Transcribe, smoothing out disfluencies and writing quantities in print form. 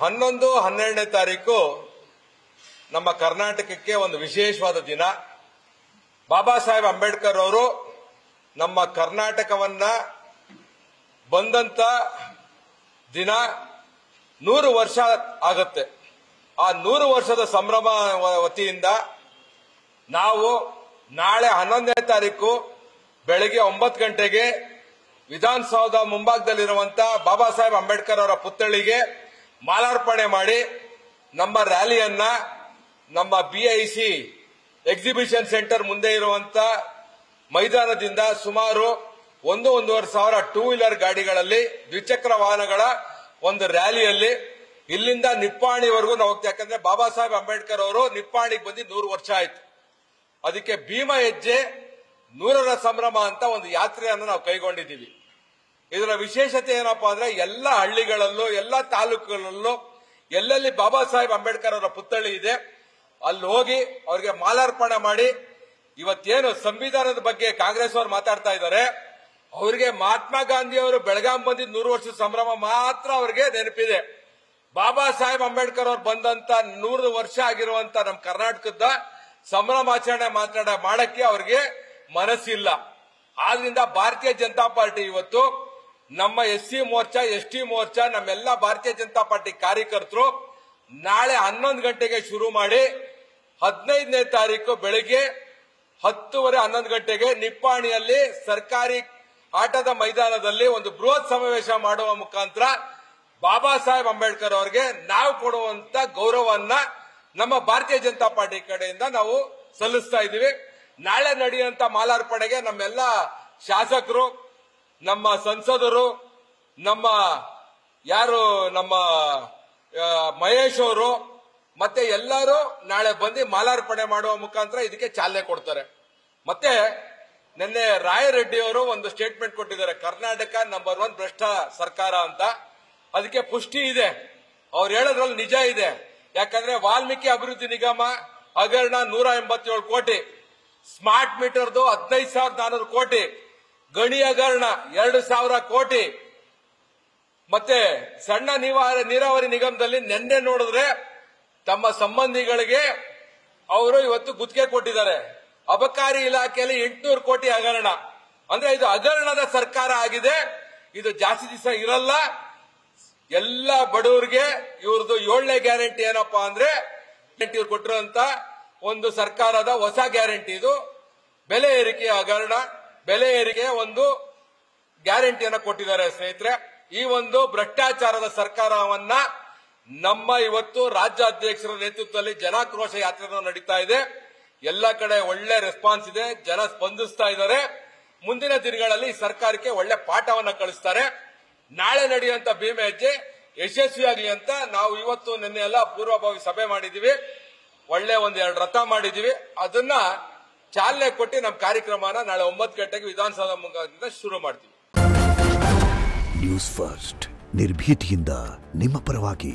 11, 12ನೇ ತಾರೀಕು ನಮ್ಮ ಕರ್ನಾಟಕಕ್ಕೆ ಒಂದು ವಿಶೇಷವಾದ ದಿನ. ಬಾಬಾ ಸಾಹೇಬ್ ಅಂಬೇಡ್ಕರ್ ಅವರು ನಮ್ಮ ಕರ್ನಾಟಕವನ್ನ ಬಂದಂತ ದಿನ 100 ವರ್ಷ ಆಗುತ್ತೆ. ಆ 100 ವರ್ಷದ ಸಂಭ್ರಮ ವತಿಯಿಂದ ನಾವು ನಾಳೆ 11ನೇ ತಾರೀಕು ಬೆಳಗ್ಗೆ 9 ಗಂಟೆಗೆ ವಿಧಾನಸೌಧ ಮುಂಭಾಗದಲ್ಲಿರುವಂತಹ ಬಾಬಾ ಸಾಹೇಬ್ ಅಂಬೇಡ್ಕರ್ ಅವರ ಪುತ್ಥಳಿಗೆ ಮಾಲಾರ್ಪಣೆ ಮಾಡಿ ನಮ್ಮ ರ್ಯಾಲಿಯನ್ನ ನಮ್ಮ BIC ಎಕ್ಸಿಬಿಷನ್ ಸೆಂಟರ್ ಮುಂದೆ ಇರುವಂತ ಮೈದಾನದಿಂದ ಸುಮಾರು 1-1.5 ಸಾವಿರ 2 ವೀಲರ್ ಗಾಡಿಗಳಲ್ಲಿ ದ್ವಿಚಕ್ರ ವಾಹನಗಳ ಒಂದು ರ್ಯಾಲಿಯಲ್ಲಿ ಇಲ್ಲಿಂದ ನಿಪ್ಪಾಣಿವರೆಗೂ ನಾವು ಹೋಗ್ತೀವಿ. ಯಾಕಂದ್ರೆ ಬಾಬಾ ಸಾಹೇಬ್ ಅಂಬೇಡ್ಕರ್ ಅವರು ನಿಪ್ಪಾಣಿಗೆ ಬಂದು 100 ವರ್ಷ ಆಯ್ತು. ಅದಕ್ಕೆ ಭೀಮ ಹೆಜ್ಜೆ 100ರ ಸಂಭ್ರಮ ಅಂತ ಒಂದು ಯಾತ್ರೆಯನ್ನು ನಾವು ಕೈಗೊಂಡಿದ್ದೀವಿ. ಇದರ ವಿಶೇಷತೆ ಏನಪ್ಪಾ ಅಂದ್ರೆ ಎಲ್ಲ ಹಳ್ಳಿಗಳಲ್ಲೂ ಎಲ್ಲ ತಾಲೂಕುಗಳಲ್ಲೂ ಎಲ್ಲೆಲ್ಲಿ ಬಾಬಾ ಸಾಹೇಬ್ ಅಂಬೇಡ್ಕರ್ ಅವರ ಪುತ್ಥಳಿ ಇದೆ ಅಲ್ಲಿ ಹೋಗಿ ಅವರಿಗೆ ಮಾಲಾರ್ಪಣೆ ಮಾಡಿ, ಇವತ್ತೇನು ಸಂವಿಧಾನದ ಬಗ್ಗೆ ಕಾಂಗ್ರೆಸ್ ಅವರು ಮಾತಾಡ್ತಾ ಇದ್ದಾರೆ, ಅವರಿಗೆ ಮಹಾತ್ಮ ಗಾಂಧಿ ಅವರು ಬೆಳಗಾಂ ಬಂದಿದ್ದ 100 ವರ್ಷದ ಸಂಭ್ರಮ ಮಾತ್ರ ಅವರಿಗೆ ನೆನಪಿದೆ. ಬಾಬಾ ಸಾಹೇಬ್ ಅಂಬೇಡ್ಕರ್ ಅವರು ಬಂದಂತ 100 ವರ್ಷ ಆಗಿರುವಂತ ನಮ್ಮ ಕರ್ನಾಟಕದ ಸಂಭ್ರಮಾಚರಣೆ ಮಾಡಕ್ಕೆ ಅವರಿಗೆ ಮನಸ್ಸಿಲ್ಲ. ಆದ್ರಿಂದ ಭಾರತೀಯ ಜನತಾ ಪಾರ್ಟಿ ಇವತ್ತು ನಮ್ಮ SC ಮೋರ್ಚಾ, ST ಮೋರ್ಚಾ, ನಮ್ಮೆಲ್ಲ ಭಾರತೀಯ ಜನತಾ ಪಾರ್ಟಿ ಕಾರ್ಯಕರ್ತರು ನಾಳೆ 11 ಗಂಟೆಗೆ ಶುರು ಮಾಡಿ 15ನೇ ತಾರೀಕು ಬೆಳಿಗ್ಗೆ 10:30, 11 ಗಂಟೆಗೆ ನಿಪ್ಪಾಣಿಯಲ್ಲಿ ಸರ್ಕಾರಿ ಆಟದ ಮೈದಾನದಲ್ಲಿ ಒಂದು ಬೃಹತ್ ಸಮಾವೇಶ ಮಾಡುವ ಮುಖಾಂತರ ಬಾಬಾ ಸಾಹೇಬ್ ಅಂಬೇಡ್ಕರ್ ಅವರಿಗೆ ನಾವು ಕೊಡುವಂತ ಗೌರವವನ್ನ ನಮ್ಮ ಭಾರತೀಯ ಜನತಾ ಪಾರ್ಟಿ ಕಡೆಯಿಂದ ನಾವು ಸಲ್ಲಿಸ್ತಾ ಇದ್ದೀವಿ. ನಾಳೆ ನಡೆಯುವಂತ ಮಾಲಾರ್ಪಣೆಗೆ ನಮ್ಮೆಲ್ಲ ಶಾಸಕರು, ನಮ್ಮ ಸಂಸದರು, ನಮ್ಮ ಮಹೇಶ್ ಅವರು ಮತ್ತೆ ಎಲ್ಲರೂ ನಾಳೆ ಬಂದು ಮಾಲಾರ್ಪಣೆ ಮಾಡುವ ಮುಖಾಂತರ ಇದಕ್ಕೆ ಚಾಲನೆ ಕೊಡ್ತಾರೆ. ಮತ್ತೆ ನಿನ್ನೆ ರಾಯರೆಡ್ಡಿ ಅವರು ಒಂದು ಸ್ಟೇಟ್ಮೆಂಟ್ ಕೊಟ್ಟಿದ್ದಾರೆ, ಕರ್ನಾಟಕ ನಂಬರ್ 1 ಭ್ರಷ್ಟ ಸರ್ಕಾರ ಅಂತ. ಅದಕ್ಕೆ ಪುಷ್ಟಿ ಇದೆ, ಅವ್ರು ಹೇಳೋದ್ರಲ್ಲಿ ನಿಜ ಇದೆ. ಯಾಕಂದ್ರೆ ವಾಲ್ಮೀಕಿ ಅಭಿವೃದ್ಧಿ ನಿಗಮ ಹಗರಣ 187 ಕೋಟಿ, ಸ್ಮಾರ್ಟ್ ಮೀಟರ್ದು 15,400 ಕೋಟಿ, ಗಣಿ ಹಗರಣ 2,000 ಕೋಟಿ, ಮತ್ತೆ ಸಣ್ಣ ನೀರಾವರಿ ನಿಗಮದಲ್ಲಿ ನೆನ್ನೆ ನೋಡಿದ್ರೆ ತಮ್ಮ ಸಂಬಂಧಿಗಳಿಗೆ ಅವರು ಇವತ್ತು ಗುತ್ತಿಗೆ ಕೊಟ್ಟಿದ್ದಾರೆ. ಅಬಕಾರಿ ಇಲಾಖೆಯಲ್ಲಿ 800 ಕೋಟಿ ಹಗರಣ. ಅಂದ್ರೆ ಇದು ಹಗರಣದ ಸರ್ಕಾರ ಆಗಿದೆ. ಇದು ಜಾಸ್ತಿ ದಿವಸ ಇರಲ್ಲ. ಎಲ್ಲ ಬಡವರಿಗೆ ಇವ್ರದ್ದು 7ನೇ ಗ್ಯಾರಂಟಿ ಏನಪ್ಪಾ ಅಂದ್ರೆ ಇವ್ರು ಕೊಟ್ಟಿರುವಂತ ಒಂದು ಸರ್ಕಾರದ ಹೊಸ ಗ್ಯಾರಂಟಿ ಇದು. ಬೆಲೆ ಏರಿಕೆ ಹಗರಣ, ಬೆಲೆ ಏರಿಕೆ ಒಂದು ಗ್ಯಾರಂಟಿಯನ್ನ ಕೊಟ್ಟಿದ್ದಾರೆ ಸ್ನೇಹಿತರೆ. ಈ ಒಂದು ಭ್ರಷ್ಟಾಚಾರದ ಸರ್ಕಾರವನ್ನ ನಮ್ಮ ಇವತ್ತು ರಾಜ್ಯಾಧ್ಯಕ್ಷರ ನೇತೃತ್ವದಲ್ಲಿ ಜನಾಕ್ರೋಶ ಯಾತ್ರೆ ನಡೀತಾ ಇದೆ. ಎಲ್ಲ ಕಡೆ ಒಳ್ಳೆ ರೆಸ್ಪಾನ್ಸ್ ಇದೆ, ಜನ ಸ್ಪಂದಿಸ್ತಾ ಇದ್ದಾರೆ. ಮುಂದಿನ ದಿನಗಳಲ್ಲಿ ಸರ್ಕಾರಕ್ಕೆ ಒಳ್ಳೆ ಪಾಠವನ್ನ ಕಳಿಸ್ತಾರೆ. ನಾಳೆ ನಡೆಯುವಂತ ಭೀಮ ಹೆಜ್ಜೆ ಯಶಸ್ವಿಯಾಗಲಿ ಅಂತ ನಾವು ಇವತ್ತು ನಿನ್ನೆ ಎಲ್ಲ ಪೂರ್ವಭಾವಿ ಸಭೆ ಮಾಡಿದೀವಿ. ಒಳ್ಳೆ 1-2 ರಥ ಮಾಡಿದೀವಿ. ಅದನ್ನ ಚಾಲನೆ ಕೊಟ್ಟು ನಮ್ಮ ಕಾರ್ಯಕ್ರಮನ ನಾಳೆ 9 ಗಂಟೆಗೆ ವಿಧಾನಸೌಧ ಮುಂಭಾಗದಿಂದ ಶುರು ಮಾಡ್ತೀವಿ. ನ್ಯೂಸ್ ಫಸ್ಟ್, ನಿರ್ಭೀತಿಯಿಂದ ನಿಮ್ಮ ಪರವಾಗಿ.